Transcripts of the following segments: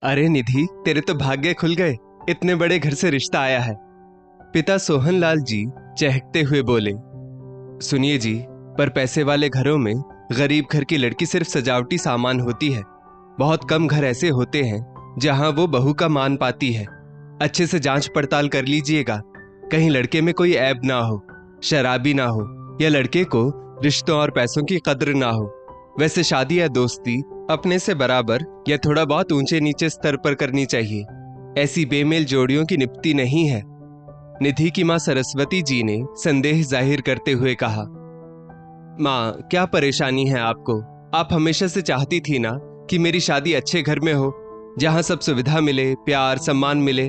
अरे निधि, तेरे तो भाग्य खुल गए। इतने बड़े घर से रिश्ता आया है। पिता सोहनलाल जी चहकते हुए बोले, सुनिए जी, पर पैसे वाले घरों में गरीब घर की लड़की सिर्फ सजावटी सामान होती है। बहुत कम घर ऐसे होते हैं जहां वो बहू का मान पाती है। अच्छे से जांच पड़ताल कर लीजिएगा, कहीं लड़के में कोई ऐब ना हो, शराबी ना हो, या लड़के को रिश्तों और पैसों की कद्र ना हो। वैसे शादी या दोस्ती अपने से बराबर या थोड़ा बहुत ऊंचे नीचे स्तर पर करनी चाहिए। ऐसी बेमेल जोड़ियों की निपटी नहीं है। निधि की मां सरस्वती जी ने संदेह जाहिर करते हुए कहा, मां, क्या परेशानी है आपको? आप हमेशा से चाहती थी ना कि मेरी शादी अच्छे घर में हो, जहां सब सुविधा मिले, प्यार सम्मान मिले।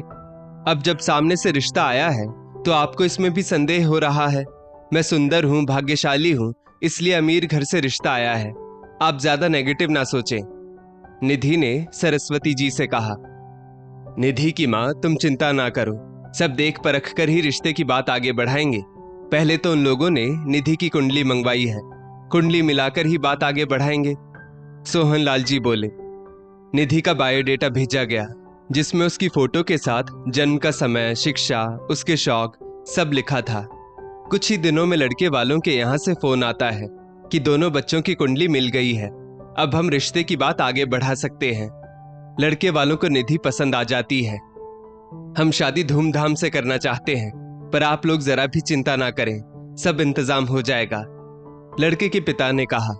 अब जब सामने से रिश्ता आया है तो आपको इसमें भी संदेह हो रहा है। मैं सुंदर हूं, भाग्यशाली हूं, इसलिए अमीर घर से रिश्ता आया है। आप ज्यादा नेगेटिव ना सोचें। निधि ने सरस्वती जी से कहा। निधि की मां, तुम चिंता ना करो, सब देख परख कर ही रिश्ते की बात आगे बढ़ाएंगे। पहले तो उन लोगों ने निधि की कुंडली मंगवाई है, कुंडली मिलाकर ही बात आगे बढ़ाएंगे। सोहनलाल जी बोले। निधि का बायोडेटा भेजा गया, जिसमें उसकी फोटो के साथ जन्म का समय, शिक्षा, उसके शौक सब लिखा था। कुछ ही दिनों में लड़के वालों के यहाँ से फोन आता है कि दोनों बच्चों की कुंडली मिल गई है। अब हम रिश्ते की बात आगे बढ़ा सकते हैं। लड़के वालों को निधि पसंद आ जाती है। हम शादी धूमधाम से करना चाहते हैं, पर आप लोग जरा भी चिंता ना करें, सब इंतजाम हो जाएगा। लड़के के पिता ने कहा।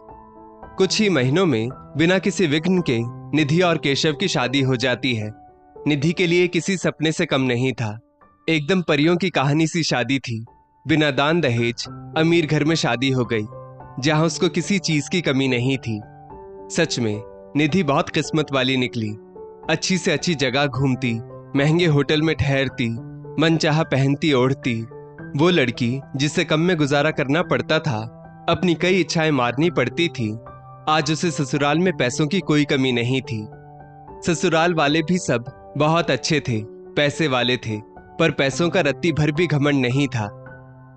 कुछ ही महीनों में बिना किसी विघ्न के निधि और केशव की शादी हो जाती है। निधि के लिए किसी सपने से कम नहीं था। एकदम परियों की कहानी सी शादी थी। बिना दान दहेज अमीर घर में शादी हो गई, जहां उसको किसी चीज की कमी नहीं थी। सच में निधि बहुत किस्मत वाली निकली। अच्छी से अच्छी जगह घूमती, महंगे होटल में ठहरती, मनचाहा पहनती ओढ़ती। वो लड़की जिसे कम में गुजारा करना पड़ता था, अपनी कई इच्छाएं मारनी पड़ती थी, आज उसे ससुराल में पैसों की कोई कमी नहीं थी। ससुराल वाले भी सब बहुत अच्छे थे, पैसे वाले थे, पर पैसों का रत्ती भर भी घमंड नहीं था।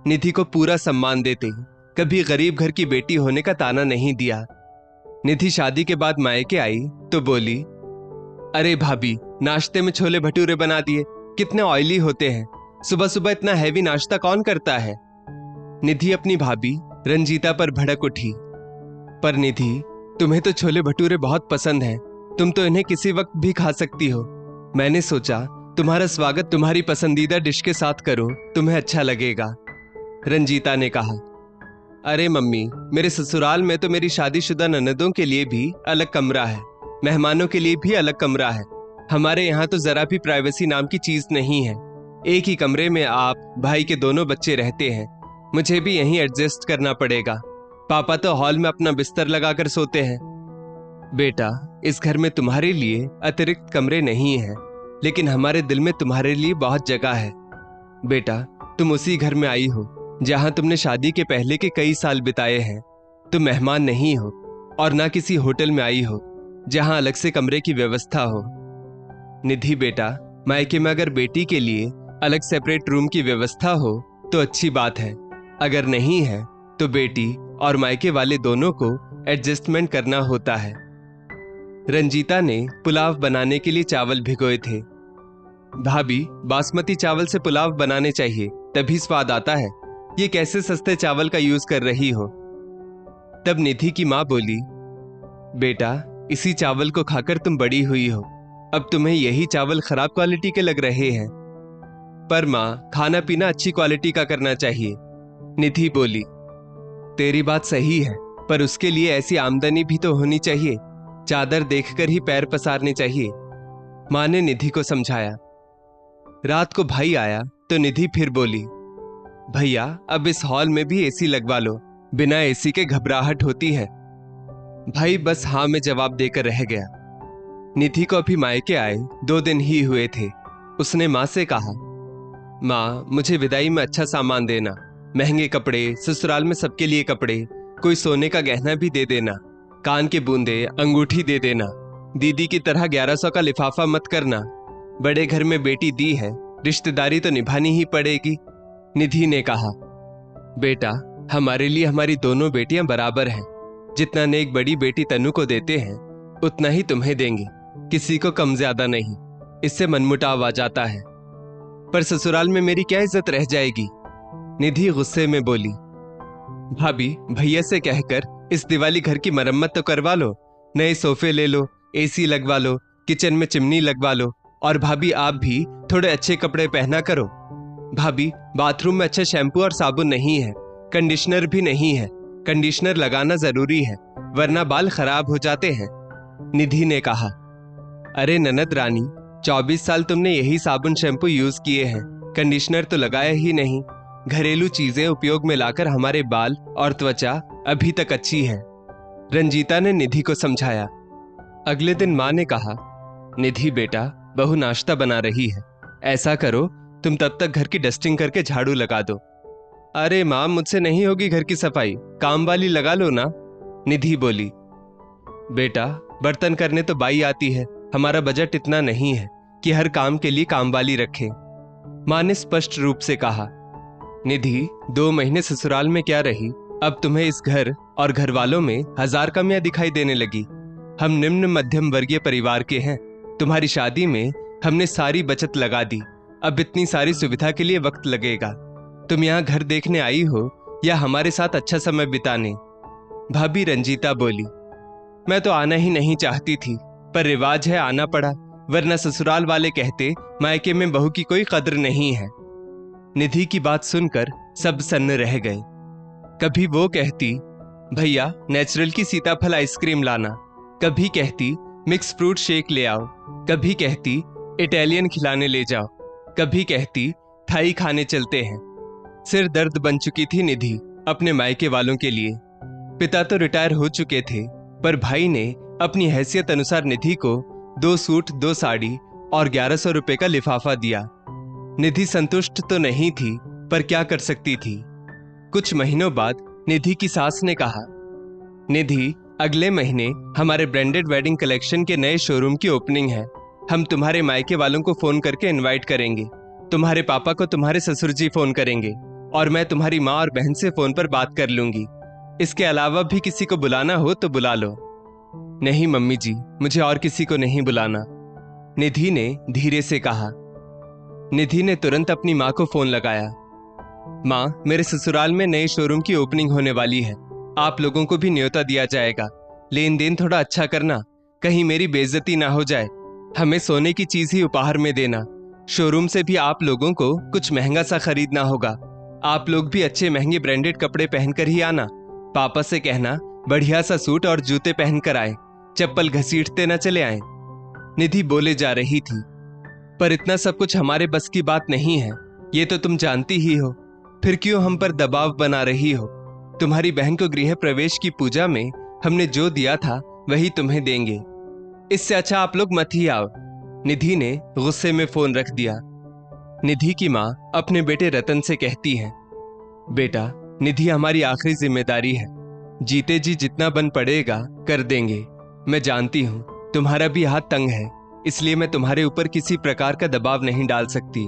निधि को पूरा सम्मान देते, कभी गरीब घर की बेटी होने का ताना नहीं दिया। निधि शादी के बाद मायके आई तो बोली, अरे भाभी, नाश्ते में छोले भटूरे बना दिए, कितने ऑयली होते हैं। सुबह सुबह इतना हैवी नाश्ता कौन करता है? निधि अपनी भाभी रंजीता पर भड़क उठी। पर निधि, तुम्हें तो छोले भटूरे बहुत पसंद हैं, तुम तो इन्हें किसी वक्त भी खा सकती हो। मैंने सोचा तुम्हारा स्वागत तुम्हारी पसंदीदा डिश के साथ करूं, तुम्हें अच्छा लगेगा। रंजीता ने कहा। अरे मम्मी, मेरे ससुराल में तो मेरी शादीशुदा ननदों के लिए भी अलग कमरा है, मेहमानों के लिए भी अलग कमरा है। हमारे यहाँ तो जरा भी प्राइवेसी नाम की चीज नहीं है। एक ही कमरे में आप, भाई के दोनों बच्चे रहते हैं। मुझे भी यहीं एडजस्ट करना पड़ेगा। पापा तो हॉल में अपना बिस्तर लगाकर सोते हैं। बेटा, इस घर में तुम्हारे लिए अतिरिक्त कमरे नहीं हैं, लेकिन हमारे दिल में तुम्हारे लिए बहुत जगह है। बेटा, तुम उसी घर में आई हो जहां तुमने शादी के पहले के कई साल बिताए हैं। तुम मेहमान नहीं हो और ना किसी होटल में आई हो जहां अलग से कमरे की व्यवस्था हो। निधि बेटा, मायके में अगर बेटी के लिए अलग सेपरेट रूम की व्यवस्था हो तो अच्छी बात है, अगर नहीं है तो बेटी और मायके वाले दोनों को एडजस्टमेंट करना होता है। रंजीता ने पुलाव बनाने के लिए चावल भिगोए थे। भाभी, बासमती चावल से पुलाव बनाने चाहिए, तभी स्वाद आता है। ये कैसे सस्ते चावल का यूज कर रही हो? तब निधि की मां बोली, बेटा, इसी चावल को खाकर तुम बड़ी हुई हो, अब तुम्हें यही चावल खराब क्वालिटी के लग रहे हैं। पर मां, खाना पीना अच्छी क्वालिटी का करना चाहिए। निधि बोली, तेरी बात सही है, पर उसके लिए ऐसी आमदनी भी तो होनी चाहिए, चादर देखकर ही पैर पसारने चाहिए। मां ने निधि को समझाया। रात को भाई आया तो निधि फिर बोली, भैया, अब इस हॉल में भी एसी लगवा लो, बिना एसी के घबराहट होती है। भाई बस हाँ में जवाब देकर रह गया। निधि को अभी मायके आए 2 दिन ही हुए थे। उसने माँ से कहा, माँ, मुझे विदाई में अच्छा सामान देना, महंगे कपड़े, ससुराल में सबके लिए कपड़े, कोई सोने का गहना भी दे देना, कान के बूंदे, अंगूठी दे देना। दीदी की तरह 1100 का लिफाफा मत करना। बड़े घर में बेटी दी है, रिश्तेदारी तो निभानी ही पड़ेगी। निधि ने कहा, बेटा, हमारे लिए हमारी दोनों बेटियां बराबर हैं। जितना नेक बड़ी बेटी तनु को देते हैं, उतना ही तुम्हें देंगे। किसी को कम ज्यादा नहीं, इससे मनमुटाव आ जाता है। पर ससुराल में मेरी क्या इज्जत रह जाएगी? निधि गुस्से में बोली। भाभी, भैया से कहकर इस दिवाली घर की मरम्मत तो करवा लो, नए सोफे ले लो, एसी लगवा लो, किचन में चिमनी लगवा लो, और भाभी आप भी थोड़े अच्छे कपड़े पहना करो। भाभी, बाथरूम में अच्छा शैम्पू और साबुन नहीं है, कंडीशनर भी नहीं है। कंडीशनर लगाना जरूरी है, वरना बाल खराब हो जाते हैं। निधि ने कहा। अरे ननद रानी, 24 साल तुमने यही साबुन शैम्पू यूज किए हैं, कंडीशनर तो लगाया ही नहीं। घरेलू चीजें उपयोग में लाकर हमारे बाल और त्वचा अभी तक अच्छी है, रंजीता ने निधि को समझाया। अगले दिन माँ ने कहा, निधि बेटा, बहू नाश्ता बना रही है, ऐसा करो तुम तब तक घर की डस्टिंग करके झाड़ू लगा दो। अरे माँ, मुझसे नहीं होगी घर की सफाई, काम वाली लगा लो ना, निधि बोली। बेटा, बर्तन करने तो बाई आती है, हमारा बजट इतना नहीं है कि हर काम के लिए काम वाली रखें, माँ ने स्पष्ट रूप से कहा। निधि, 2 महीने ससुराल में क्या रही, अब तुम्हें इस घर और घर वालों में 1000 कमियां दिखाई देने लगी। हम निम्न मध्यम वर्गीय परिवार के हैं, तुम्हारी शादी में हमने सारी बचत लगा दी, अब इतनी सारी सुविधा के लिए वक्त लगेगा। तुम यहाँ घर देखने आई हो या हमारे साथ अच्छा समय बिताने? भाभी रंजीता बोली। मैं तो आना ही नहीं चाहती थी, पर रिवाज है, आना पड़ा, वरना ससुराल वाले कहते मायके में बहू की कोई कद्र नहीं है। निधि की बात सुनकर सब सन्न रह गए। कभी वो कहती, भैया नेचुरल की सीताफल आइसक्रीम लाना, कभी कहती मिक्स फ्रूट शेक ले आओ, कभी कहती इटालियन खिलाने ले जाओ, कभी कहती थाई खाने चलते हैं। सिर दर्द बन चुकी थी निधि अपने मायके वालों के लिए। पिता तो रिटायर हो चुके थे, पर भाई ने अपनी हैसियत अनुसार निधि को 2 सूट, 2 साड़ी और 1100 रुपए का लिफाफा दिया। निधि संतुष्ट तो नहीं थी, पर क्या कर सकती थी। कुछ महीनों बाद निधि की सास ने कहा, निधि, अगले महीने हमारे ब्रांडेड वेडिंग कलेक्शन के नए शोरूम की ओपनिंग है, हम तुम्हारे मायके वालों को फोन करके इनवाइट करेंगे, तुम्हारे पापा को तुम्हारे ससुर जी फोन करेंगे, और मैं तुम्हारी माँ और बहन से फोन पर बात कर लूंगी। इसके अलावा भी किसी को बुलाना हो तो बुला लो। नहीं मम्मी जी, मुझे और किसी को नहीं बुलाना, निधि ने धीरे से कहा। निधि ने तुरंत अपनी माँ को फोन लगाया। माँ, मेरे ससुराल में नए शोरूम की ओपनिंग होने वाली है, आप लोगों को भी न्योता दिया जाएगा, लेन देन थोड़ा अच्छा करना, कहीं मेरी बेइज्जती ना हो जाए, हमें सोने की चीज ही उपहार में देना, शोरूम से भी आप लोगों को कुछ महंगा सा खरीदना होगा, आप लोग भी अच्छे महंगे ब्रांडेड कपड़े पहनकर ही आना, पापा से कहना बढ़िया सा सूट और जूते पहन कर आए, चप्पल घसीटते न चले आए। निधि बोले जा रही थी, पर इतना सब कुछ हमारे बस की बात नहीं है, ये तो तुम जानती ही हो, फिर क्यों हम पर दबाव बना रही हो? तुम्हारी बहन को गृह प्रवेश की पूजा में हमने जो दिया था वही तुम्हें देंगे, इससे अच्छा आप लोग मत ही आओ। निधि ने गुस्से में फोन रख दिया। निधि की माँ अपने बेटे रतन से कहती है, बेटा, निधि हमारी आखिरी जिम्मेदारी है, जीते जी जितना बन पड़ेगा कर देंगे। मैं जानती हूँ तुम्हारा भी हाथ तंग है, इसलिए मैं तुम्हारे ऊपर किसी प्रकार का दबाव नहीं डाल सकती।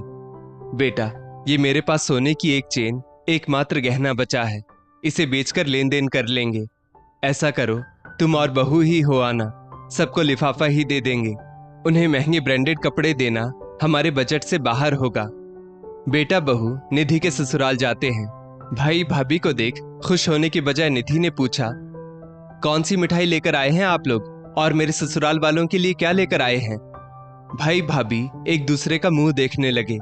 बेटा, ये मेरे पास सोने की एक चेन, एकमात्र गहना बचा है, इसे बेचकर लेन देन कर लेंगे। ऐसा करो, तुम और बहू ही हो आना, सबको लिफाफा ही दे देंगे, उन्हें महंगे ब्रांडेड कपड़े देना हमारे बजट से बाहर होगा। बेटा बहू निधि के ससुराल जाते हैं। भाई भाभी को देख खुश होने की बजाय निधि ने पूछा, कौन सी मिठाई लेकर आए हैं आप लोग, और मेरे ससुराल वालों के लिए क्या लेकर आए हैं? भाई भाभी एक दूसरे का मुंह देखने लगे।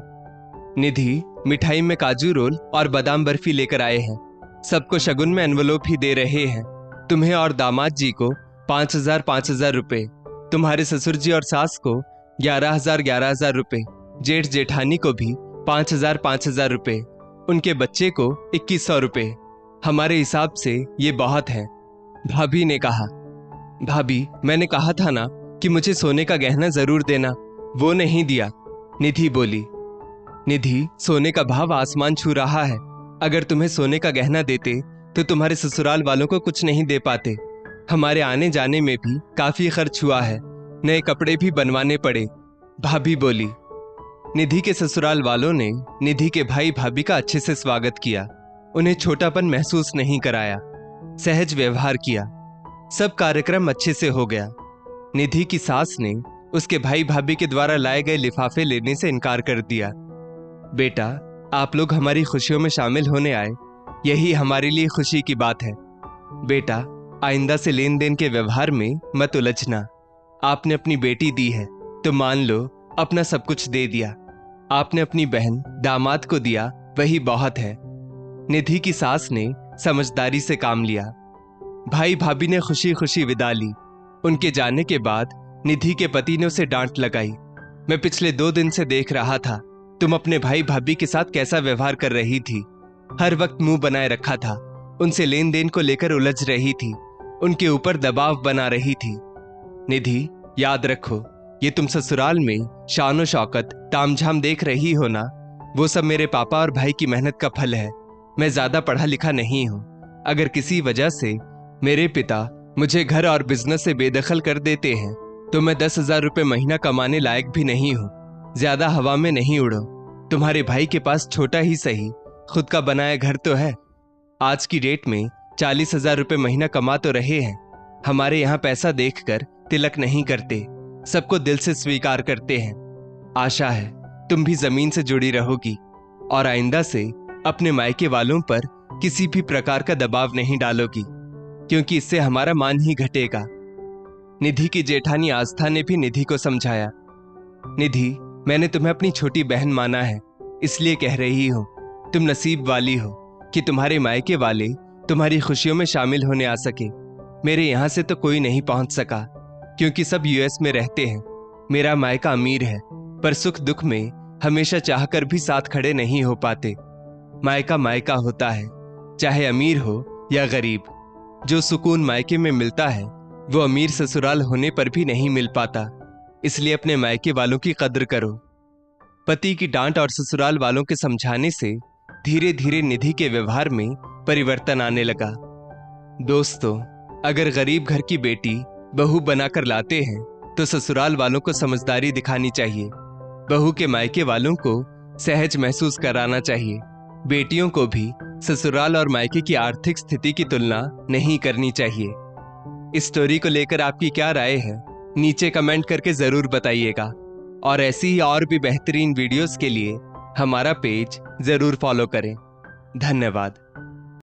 निधि मिठाई में काजू रोल और बादाम बर्फी लेकर आए हैं, सबको शगुन में एनवलोप ही दे रहे हैं। तुम्हें और दामाद जी को 5000 रुपए, तुम्हारे ससुर जी और सास को 11,000 रुपए, जेठ जेठानी को भी 5,000 रुपए, उनके बच्चे को 2100 रुपए। हमारे हिसाब से ये बहुत है। भाभी ने कहा, भाभी मैंने कहा था ना कि मुझे सोने का गहना जरूर देना, वो नहीं दिया, निधि बोली। निधि, सोने का भाव आसमान छू रहा है, अगर तुम्हें सोने का गहना देते तो तुम्हारे ससुराल वालों को कुछ नहीं दे पाते। हमारे आने जाने में भी काफी खर्च हुआ है, नए कपड़े भी बनवाने पड़े, भाभी बोली। निधि के ससुराल वालों ने निधि के भाई भाभी का अच्छे से स्वागत किया, उन्हें छोटापन महसूस नहीं कराया, सहज व्यवहार किया। सब कार्यक्रम अच्छे से हो गया। निधि की सास ने उसके भाई भाभी के द्वारा लाए गए लिफाफे लेने से इनकार कर दिया। बेटा, आप लोग हमारी खुशियों में शामिल होने आए, यही हमारे लिए खुशी की बात है। बेटा, आइंदा से लेन देन के व्यवहार में मत उलझना। आपने अपनी बेटी दी है तो मान लो अपना सब कुछ दे दिया। आपने अपनी बहन दामाद को दिया, वही बहुत है। निधि की सास ने समझदारी से काम लिया। भाई भाभी ने खुशी खुशी विदा ली। उनके जाने के बाद निधि के पति ने उसे डांट लगाई। मैं पिछले 2 दिन से देख रहा था तुम अपने भाई भाभी के साथ कैसा व्यवहार कर रही थी। हर वक्त मुंह बनाए रखा था, उनसे लेन देन को लेकर उलझ रही थी, उनके ऊपर दबाव बना रही थी। निधि, याद रखो, ये तुम ससुराल में शान शौकत तामझाम देख रही हो ना, वो सब मेरे पापा और भाई की मेहनत का फल है। मैं ज्यादा पढ़ा लिखा नहीं हूं। अगर किसी वजह से मेरे पिता मुझे घर और बिजनेस से बेदखल कर देते हैं तो मैं 10,000 रुपये महीना कमाने लायक भी नहीं हूं। ज्यादा हवा में नहीं उड़ो। तुम्हारे भाई के पास छोटा ही सही खुद का बनाया घर तो है। आज की डेट में 40,000 रुपये महीना कमा तो रहे हैं। हमारे यहाँ पैसा देखकर तिलक नहीं करते, सबको दिल से स्वीकार करते हैं। आशा है तुम भी जमीन से जुड़ी रहोगी और आइंदा से अपने मायके वालों पर किसी भी प्रकार का दबाव नहीं डालोगी, क्योंकि इससे हमारा मान ही घटेगा। निधि की जेठानी आस्था ने भी निधि को समझाया। निधि, मैंने तुम्हें अपनी छोटी बहन माना है, इसलिए कह रही हूं, तुम नसीब वाली हो कि तुम्हारे मायके वाले तुम्हारी खुशियों में शामिल होने आ सके। मेरे यहां से तो कोई नहीं पहुंच सका, क्योंकि सब यूएस में रहते हैं। मेरा मायका अमीर है, पर सुख दुख में हमेशा चाहकर भी साथ खड़े नहीं हो पाते। मायका मायका होता है, चाहे अमीर हो या गरीब। जो सुकून मायके में मिलता है वो अमीर ससुराल होने पर भी नहीं मिल पाता। इसलिए अपने मायके वालों की कद्र करो। पति की डांट और ससुराल वालों के समझाने से धीरे धीरे निधि के व्यवहार में परिवर्तन आने लगा। दोस्तों, अगर गरीब घर की बेटी बहू बनाकर लाते हैं तो ससुराल वालों को समझदारी दिखानी चाहिए। बहू के मायके वालों को सहज महसूस कराना चाहिए। बेटियों को भी ससुराल और मायके की आर्थिक स्थिति की तुलना नहीं करनी चाहिए। इस स्टोरी को लेकर आपकी क्या राय है, नीचे कमेंट करके जरूर बताइएगा। और ऐसी ही और भी बेहतरीन वीडियोस के लिए हमारा पेज जरूर फॉलो करें। धन्यवाद।